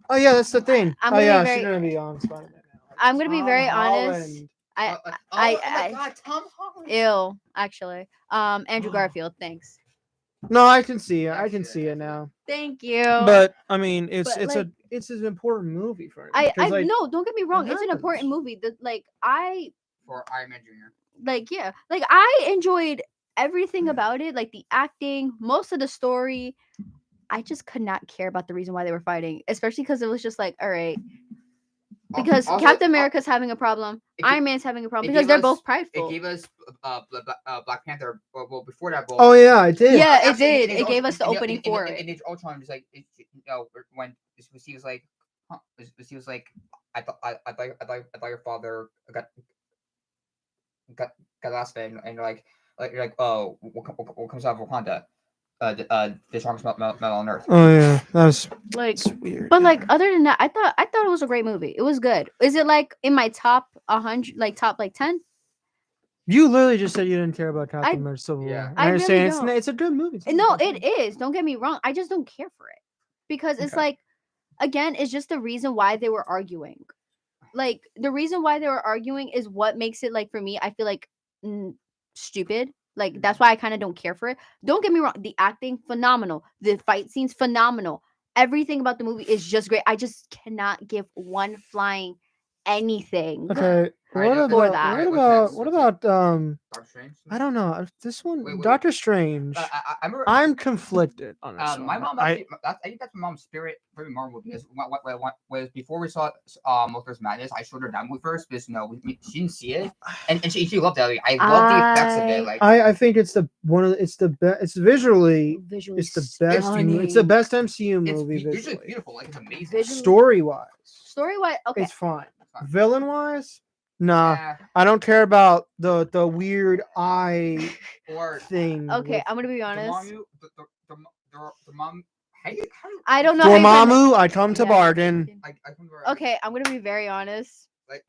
oh yeah, that's the thing. I'm Oh gonna be yeah, very- she's gonna be on Spider-Man. I'm gonna be Tom very honest. Holland. I oh I- my God, Tom Holland. ill actually. Andrew Garfield, thanks. No, I can see it. I Yeah, can shit, see yeah, it now. Thank you. But I mean, it's But, it's like, it's an important movie for him. I because, like, no, don't get me wrong. what It's an important happens? movie. That like I For Iron Man Jr. like yeah, like I enjoyed everything about it, like the acting, most of the story. I just could not care about the reason why they were fighting, especially because it was just like, all right, because Also- Captain America's having a problem, it gi- Iron Man's having a problem it because gave they're us- both It prideful. gave us Black Panther. Well, before that, Oh yeah, I did. Yeah, it actually, did. Age It gave us the in- opening in- for in- it. in Age of Ultron, was like, you know, when he was like, huh, he was like, I thought your father got lost, and you're like, oh, what comes out of Wakanda? The strongest metal on Earth. Oh yeah, that's Like, weird. but like other than that, I thought it was a great movie. It was good. Is it like in my top 100, like top like 10? You literally just said you didn't care about Captain I- America Civil War. Yeah. And I you're really saying don't. it's a good movie. It's a No, good it movie. is. Don't get me wrong. I just don't care for it because it's Okay. like, again, it's just the reason why they were arguing. Like the reason why they were arguing is what makes it like for me. I feel like stupid. Like that's why I kind of don't care for it. Don't get me wrong. The acting phenomenal. The fight scenes phenomenal. Everything about the movie is just great. I just cannot give one flying anything. Okay. Alright, What okay. For about that. what about Doctor Strange. I don't know. This one Wait. Doctor Strange. I remember. I'm conflicted on this My one. mom actually, I think that's my mom's spirit for Marvel because was before we saw Multiverse Madness, I showed her that movie first because she didn't see it and she loved it. Like, I love the effects of it. Like I think it's the it's the best. It's visually Visually it's the best. stunning. It's the best MCU it's movie visually visually. beautiful. Like it's amazing. Visually- Story wise, Story wise, okay. it's fine. fine. Villain wise, nah. Yeah, I don't care about the weird eye or thing. Okay, with I'm gonna be honest. the mom. How you I don't know. how you Dormammu, I come to Yeah. bargain. I come to Okay, I'm gonna be very honest. Like-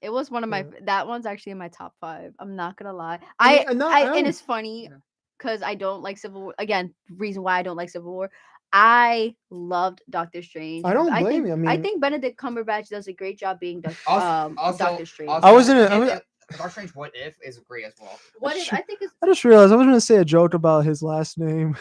It was one of my Yeah. that one's actually in my top 5. I'm not gonna lie. I mean, no, I and don't- it's funny Yeah. because I don't like Civil War. Again, reason why I don't like Civil War. I loved Doctor Strange. I don't blame think, you. I I mean- think Benedict Cumberbatch does a great job being Also- Doctor Strange. I was in a- I was- Doctor Strange. What if is great as well. What is I think is I just realized I was gonna say a joke about his last name.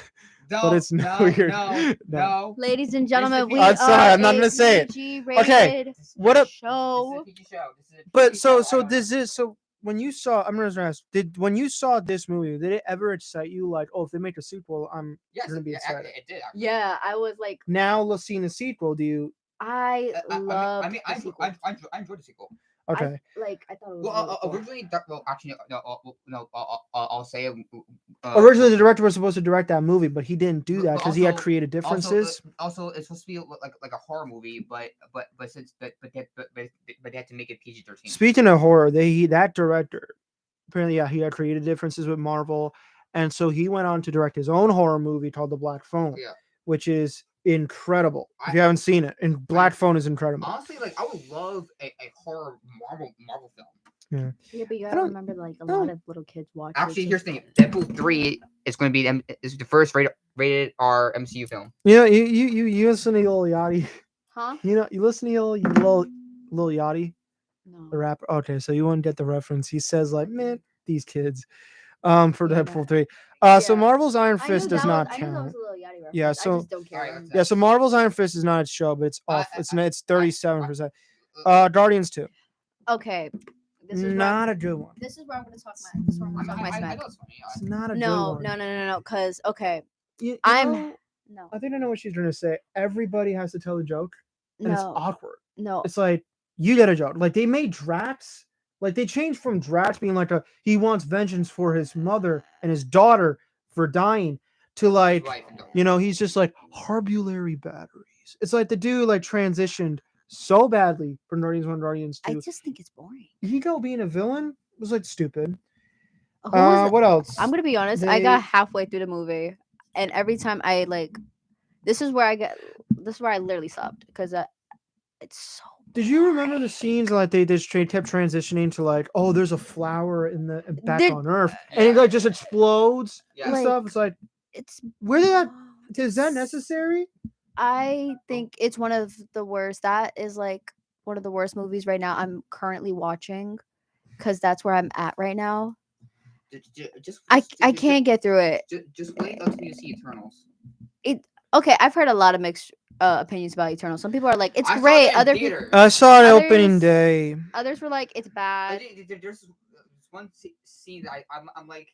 But it's no, weird. no, no. ladies and gentlemen, we I'm are sorry, I'm not a gonna say it. PG Okay, rated what up? This is show. a PG show. This is a But PG so show. I don't- this is so when you saw, I'm gonna ask, when you saw this movie, did it ever excite you? Like, oh, if they make a sequel, I'm Yes, gonna be it, excited. it did. Actually. Yeah, I was like, Now, let's see the sequel. Do you? I loved I mean, the sequel. I enjoyed the sequel. Okay. I thought it was Well, really cool. originally, well, actually, no, I'll say it. Originally, the director was supposed to direct that movie, but he didn't do that but because he had also- creative differences. Also, it's supposed to be like a horror movie, but since but they had to make it PG-13. Speaking of horror, that director apparently, yeah, he had creative differences with Marvel, and so he went on to direct his own horror movie called The Black Phone, Yeah. which is incredible. If I- you haven't seen it, and Black Phone is incredible. Honestly, like I would love a horror Marvel film. Yeah, but you I gotta don't- remember, like a no. lot of little kids watch. Actually, it here's the thing: Deadpool 3 is going to be is the first rated R MCU film. You listen to Lil Yachty. Huh? You listen to Lil Yachty, the No. rapper. Okay, so you won't get the reference. He says like, man, these kids. For Yeah, Deadpool no. 3. So Yeah. Marvel's Iron I Fist knew does that not was, I knew that was count. a little Yachty reference. Yeah, I so- just don't care. Alright, about it. Yeah, so Marvel's Iron Fist is not its show, but it's off. I- It's 37%. Guardians 2. Okay. This is Not a good one. This is where I'm gonna talk my. This is where I'm I, gonna talk my I smack. know it's funny. It's not a No, good no, one. no, no, no, no. Cause okay, You I'm- know, no, I think I know what she's trying to say. Everybody has to tell a joke, and it's no, awkward. no. It's like you get a joke. Like they made Drax. Like they changed from Drax being like he wants vengeance for his mother and his daughter for dying to like he's just like harbulary batteries. It's like the dude like transitioned so badly from Guardians 1, Guardians I 2. just think it's boring. Ego being a villain was like stupid. Who was- What else? I'm gonna be honest. I They- got halfway through the movie, and every time I like, this is where I literally stopped because it's so. Did you remember the scenes like they just kept transitioning to like, oh, there's a flower in the back Did- on Earth, and it like just explodes Yeah. and Like, stuff. It's like, It's. where they at? Is that necessary? I think it's one of the worst. That is like one of the worst movies right now. I'm currently watching, because that's where I'm at right now. I can't get through it. Just wait until you see Eternals. Okay, I've heard a lot of mixed opinions about Eternal. Some people are like, it's I saw great. it in Other people, theaters. I saw it opening Others- day. others were like, it's bad. There's one scene that I'm like,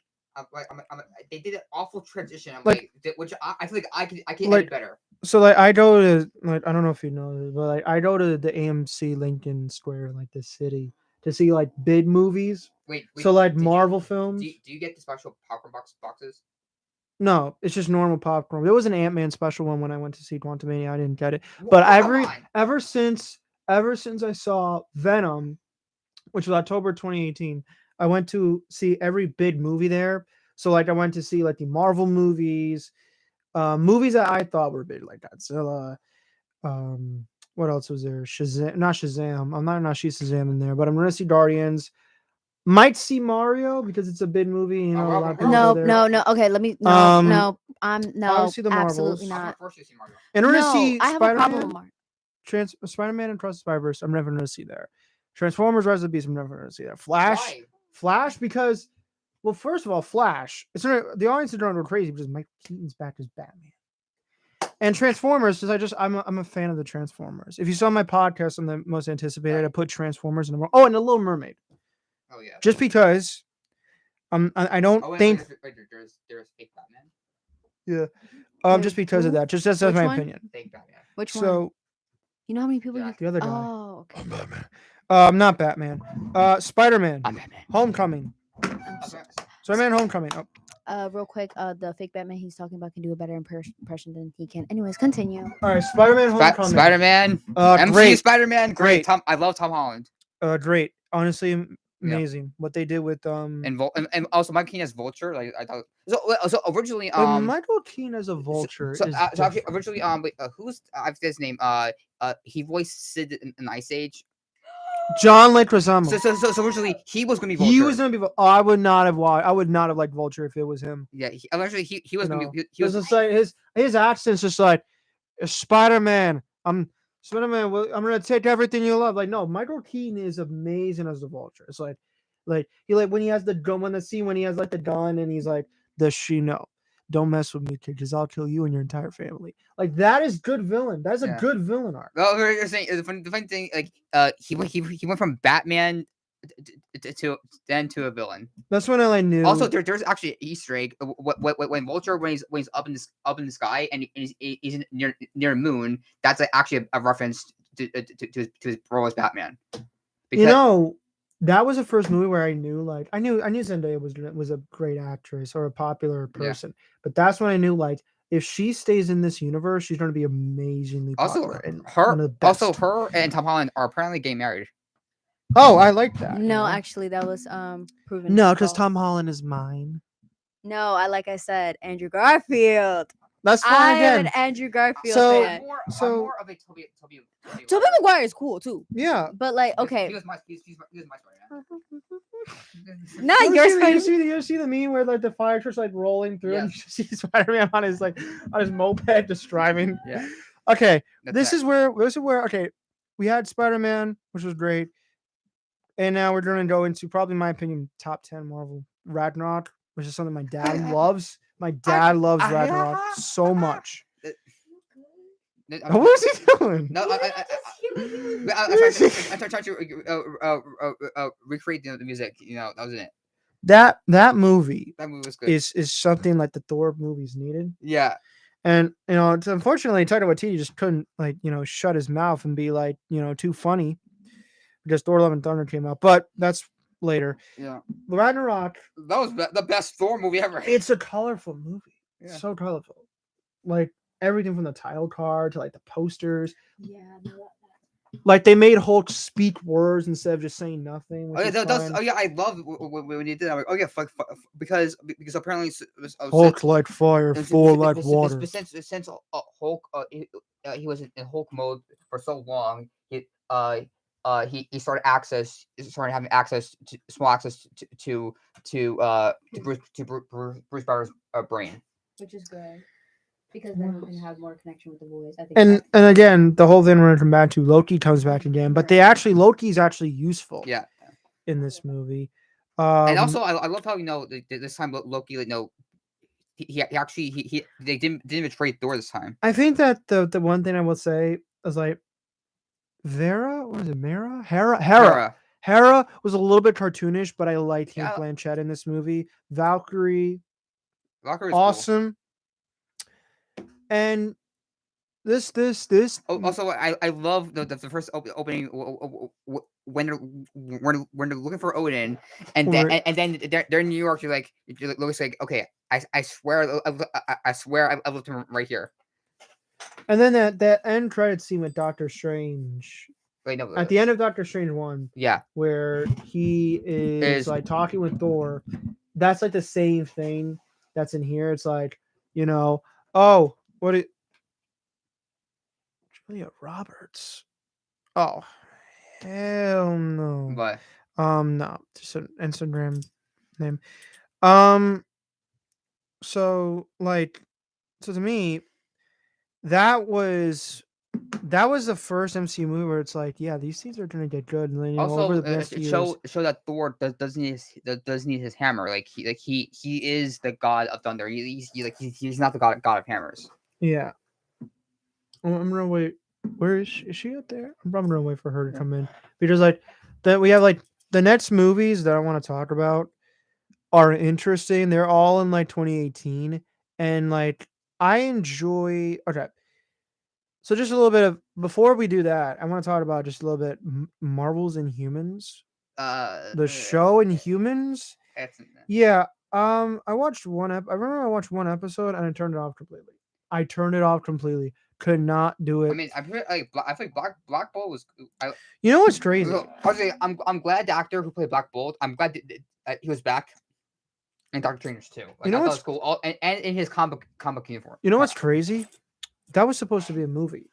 they did an awful transition. I'm Like- which I feel like I can like- edit better. So like I go to like I don't know if you know this, but like I go to the AMC Lincoln Square, like the city, to see like big movies. Wait, So like did you- Marvel films. Do you get the special popcorn boxes? No, it's just normal popcorn. There was an Ant-Man special one when I went to see Quantumania. I didn't get it. Wha- But come on. ever since I saw Venom, which was October 2018, I went to see every big movie there. So like I went to see like the Marvel movies, movies that I thought were big, like Godzilla. What else was there? Shazam, not Shazam. I'm not see Shazam in there, but I'm gonna see Guardians. Might see Mario because it's a big movie. You know, a lot of people No, go there. no, no. Okay, let me. No, Um, no. I'm no. obviously the Absolutely Marvels. I'm not. first to see Mario. And we're No, gonna see I have a problem with Spider-Man. Mario. Spider-Man and Across the Spider-Verse. I'm never gonna see there. Transformers: Rise of the Beast. I'm never gonna see that. Flash. Why? Flash because, well, first of all, Flash. It's not, the audience is going to go crazy because Mike Keaton's back as Batman. And Transformers, because I'm a fan of the Transformers. If you saw my podcast on the most anticipated, I put Transformers in the and the Little Mermaid. Oh yeah. Just because, I don't Oh, wait, think there's fake Batman. just because of Who? that. That's Which my one? opinion. Fake Batman. Which one? So You know how many people? Yeah. You... the other guy, Oh, okay. not Batman. Spider-Man, Batman. Homecoming. Spider-Man, Homecoming. Oh. Real quick, the fake Batman he's talking about can do a better impression than he can. Anyways, continue. All right, Spider-Man, Homecoming. Spider-Man. MCU Great. Spider-Man. Great. Great. I love Tom Holland. Great. Honestly, Yeah. amazing. What they did with And also Mike Keaton as Vulture. Like I thought. So originally Michael Keaton as a vulture. So, is so actually different. originally wait, who's I forget his name. He voiced Sid in Ice Age. John Leguizamo. So originally he was gonna be Vulture. He was gonna be. I would not have watched. I would not have liked Vulture if it was him. Yeah. Eventually he was You gonna know? be. He was. Just like his accent's just like Spider-Man. I'm Spider-Man. I'm gonna take everything you love. Like no, Michael Keaton is amazing as the Vulture. It's like he when he has the gun, when the scene when he has like the gun and he's like, does she know? Don't mess with me, kid, because I'll kill you and your entire family. Like that is good villain. That's a Yeah. good villain arc. Well, you're saying the funny thing, like he went from Batman to a villain. That's when I knew. Also, there's actually an Easter egg when Vulture when he's up in the sky and he's near moon. That's actually a reference to his role as Batman. That was the first movie where I knew, like, I knew Zendaya was a great actress or a popular Yeah. person, but that's when I knew, like, if she stays in this universe, she's going to be amazingly Also, popular and one of the best. her and Tom Holland are apparently getting married. Oh, I like that. No, actually, that was proven. No, because false. Tom Holland is mine. No, like I said, Andrew Garfield. That's I fine am an again. Andrew Garfield So- fan. I'm more of a Toby. Tobey Maguire is cool too, Yeah. but like, He okay, was my Spider-Man. not You your ever Spider. you see the meme where, like, the fire truck's, like, rolling through and you see Spider-Man on his moped just driving? Yeah. Okay, That's this it. is where okay, we had Spider-Man, which was great, and now we're going to go into probably, in my opinion, top 10 Marvel Ragnarok, which is something my dad loves. My dad loves Ragnarok so much. What was he doing? No, I'm trying to recreate the music. That was it. That movie That movie was good. is something like the Thor movies needed. Yeah. And it's unfortunately Taika Waititi just couldn't, like, shut his mouth and be, like, too funny because Thor: Love and Thunder came out, but that's later. Yeah. Ragnarok, That was the best Thor movie ever. it's a colorful movie. Yeah. So colorful, like everything from the title card to, like, the posters. Yeah, Like, they made Hulk speak words instead of just saying nothing. Which is fun. I love when you did that. I'm like, oh yeah, fuck, because apparently Hulk like fire, Thor like water. Since Hulk he was in Hulk mode for so long, he started having small access to Bruce Banner's brain. which is good because then we can have more connection with the boys. I think. And again, the whole thing we're gonna come back to, Loki comes back again, but Loki's actually useful. Yeah. In this movie. And also, I love how this time Loki, he they didn't betray Thor this time. I think that the one thing I will say is, like, Hera was a little bit cartoonish, but I liked Kate Blanchett in this movie. Valkyrie Valkyrie's awesome. Cool. And this. Also, I love the first opening when they're looking for Odin, and then they're in New York. You're looks like, okay, I swear I left him right here. And then that end credit scene with Doctor Strange. Wait, no, at the end of Doctor Strange 1, yeah, where he is like talking with Thor, that's like the same thing that's in here. It's like, Julia Roberts. Oh, hell no. What? No, just an Instagram name. So to me, that was the first MCU movie where it's like, yeah, these things are gonna get good, and then also over the next years, show that Thor does need his hammer. He is the god of thunder. He's not the god of hammers. Yeah. I'm gonna wait. Where is she? Is she up there? I'm probably gonna wait for her to come in because we have the next movies that I want to talk about are interesting. They're all in 2018, and I enjoy. Okay. So just a little bit of before we do that, I want to talk about just a little bit Marvel's Inhumans. The show Inhumans. Yeah. I watched I remember I watched one episode and I turned it off completely. Could not do it. I mean, I think Black Bolt was. You know what's crazy? I'm glad the actor who played Black Bolt. I'm glad he was back. And Doctor Strange too. You know what's cool? And in his comic uniform. You know what's crazy? That was supposed to be a movie.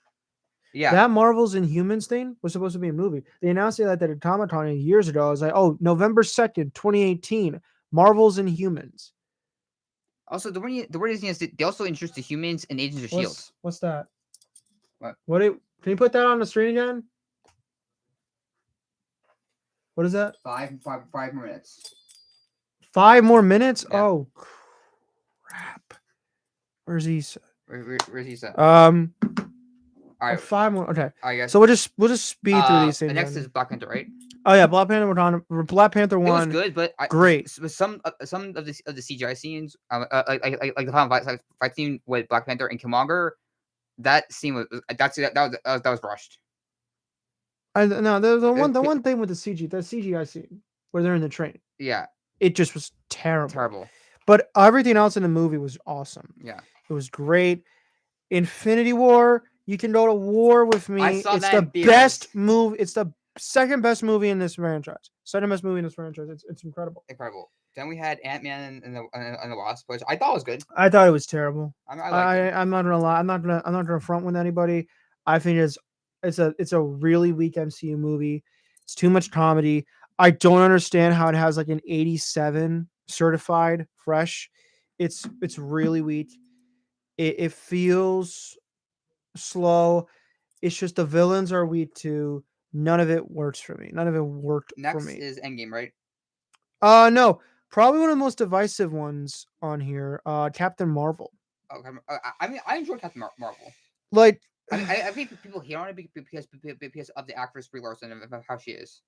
Yeah. That Marvel's Inhumans thing was supposed to be a movie. They announced it at Comic-Con years ago. I was like, oh, November 2nd, 2018, Marvel's Inhumans. Also, the weird thing is they also introduced the humans and Agents of S.H.I.E.L.D. What's that? What? Can you put that on the screen again? What is that? 5 more minutes. 5 more minutes? Yeah. Oh, crap. Where's he? Where's he at? All right. 5 more. Okay. I guess. So we'll just speed through these things. The next is Black Panther, right? Oh yeah, Black Panther Black Panther It was one. good, but great. Some of the CGI scenes, like the final fight scene with Black Panther and Killmonger, that scene that was rushed. No, the It- one thing with the CGI scene where they're in the train, Yeah, it just was terrible. terrible. But everything else in the movie was awesome. Yeah, It was great. Infinity War, you can go to war with me. I saw It's that the in best theaters. movie. It's the second best movie in this franchise. Second best movie in this franchise. It's incredible. Incredible. Then we had Ant-Man and the Wasp, which I thought was good. I thought it was terrible. I liked it. I'm not gonna lie. I'm not gonna front with anybody. I think it's a really weak MCU movie. It's too much comedy. I don't understand how it has like an 87 certified fresh. It's really weak. It feels slow. It's just the villains are weak too. None of it works for me. None of it worked for Next me. is Endgame, right? No, probably one of the most divisive ones on here. Captain Marvel. Okay. I mean, I enjoyed Captain Marvel. Like, I think people hate on it because of the actress Brie Larson and of how she is.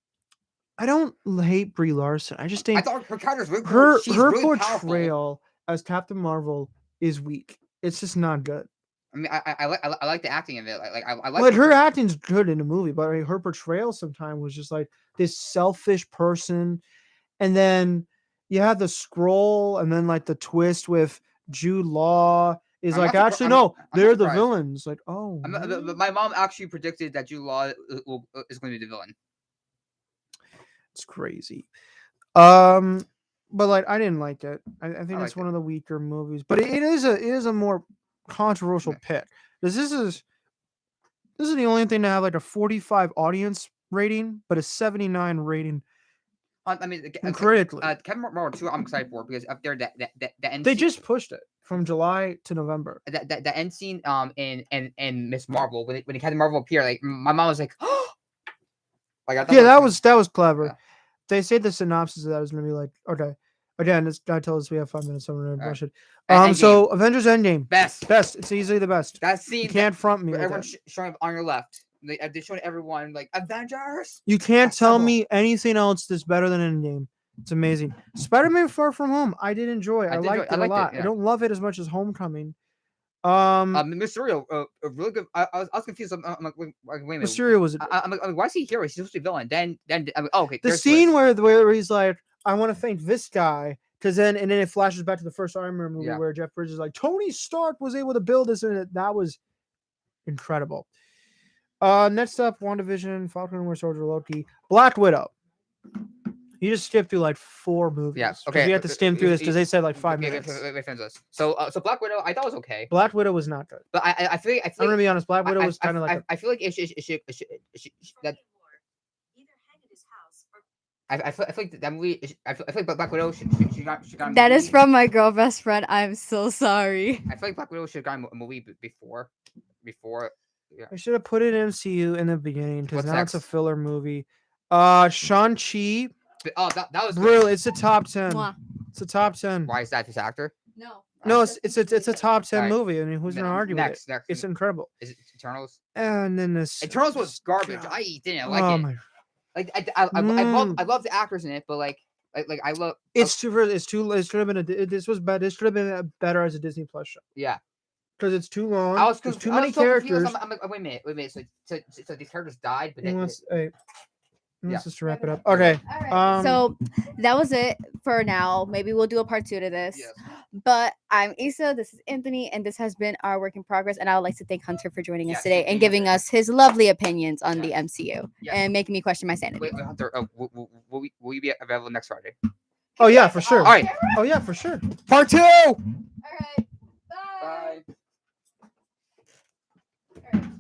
I don't hate Brie Larson. I just think I thought her character's really cool. her She's her really powerful. portrayal as Captain Marvel is weak. It's just not good. I mean, I like the acting of it. I like. Like her acting's good in the movie, but her portrayal sometimes was just like this selfish person, and then you had the scroll, and then like the twist with Jude Law is I'm like not surpri- actually I'm- no, I'm they're not the surprised. villains. Like oh, But my mom actually predicted that Jude Law is going to be the villain. it's crazy. But like I didn't like it. I think it's liked one it. of the weaker movies, but it is a more controversial Yeah. pick. This is the only thing to have like a 45 audience rating, but a 79 rating I mean, critically. Captain Marvel 2, I'm excited for because up there the end They scene, just pushed it from July to November. the end scene in Miss Marvel when Captain Marvel appeared, like my mom was like, oh, like I thought Yeah, that that was clever. Yeah. They said the synopsis of that was gonna be like, okay, again, this guy told us we have 5 minutes, so I'm gonna Alright. rush it. Endgame. So Avengers Endgame, best. It's easily the best. That scene. You can't front me. With Everyone that. showing up on your left. They showed everyone like Avengers. You can't tell Assemble. me anything else that's better than Endgame. It's amazing. Spider-Man: Far From Home, I did enjoy. I liked it a lot. yeah. I don't love it as much as Homecoming. Mysterio, really good. I was confused. I'm like, wait a minute. Mysterio was I'm like, why is he here? He's supposed to be a villain. Then I'm like, oh, okay. the there's scene twist. where he's like, I want to thank this guy, because then it flashes back to the first Iron Man movie Yeah. where Jeff Bridges is like, Tony Stark was able to build this, and that was incredible. Next up, WandaVision, Falcon and Winter Soldier, Loki, Black Widow. You just skipped through like 4 movies. Yeah, 'cause okay, We had to skim through this because they said like 5 Okay, minutes. wait, finish this. So Black Widow, I thought was okay, Black Widow was not good. but I feel I'm gonna be honest. Black Widow was I, kind of like. I feel like it should that I feel like that movie. I feel like Black Widow should got a That is movie. from my girl best friend. I'm so sorry. I feel like Black Widow should have gotten a movie before. Yeah. I should have put it in MCU in the beginning because What's now it's a next? filler movie. Shang-Chi, Oh, that was good. brilliant. It's a top 10. Mwah. It's a top 10. Why is that this actor? No. No, it's a top 10 Alright. movie. I mean, who's gonna argue with it? Next, It's incredible. is it Eternals? And then this Eternals was garbage. God. I didn't like oh it. my! Like I love the actors in it, but like I love It should have been this was bad. This should have been better as a Disney Plus show yeah. because it's too long. I was There's too I many was so confused. characters. I'm like, wait a minute. So these characters died, but He then wants, Yeah. just to wrap it up. Okay. So that was it for now. Maybe we'll do a part 2 to this. Yes. But I'm Issa, this is Anthony, and this has been our work in progress. And I would like to thank Hunter for joining us Yes, today thank and you, giving Hunter. us his lovely opinions on the Yes. MCU Yes. and making me question my sanity. wait, Hunter, will you be available next Friday? Oh yeah, for sure. All right, Oh yeah, for sure. part 2. All right. Bye. Bye.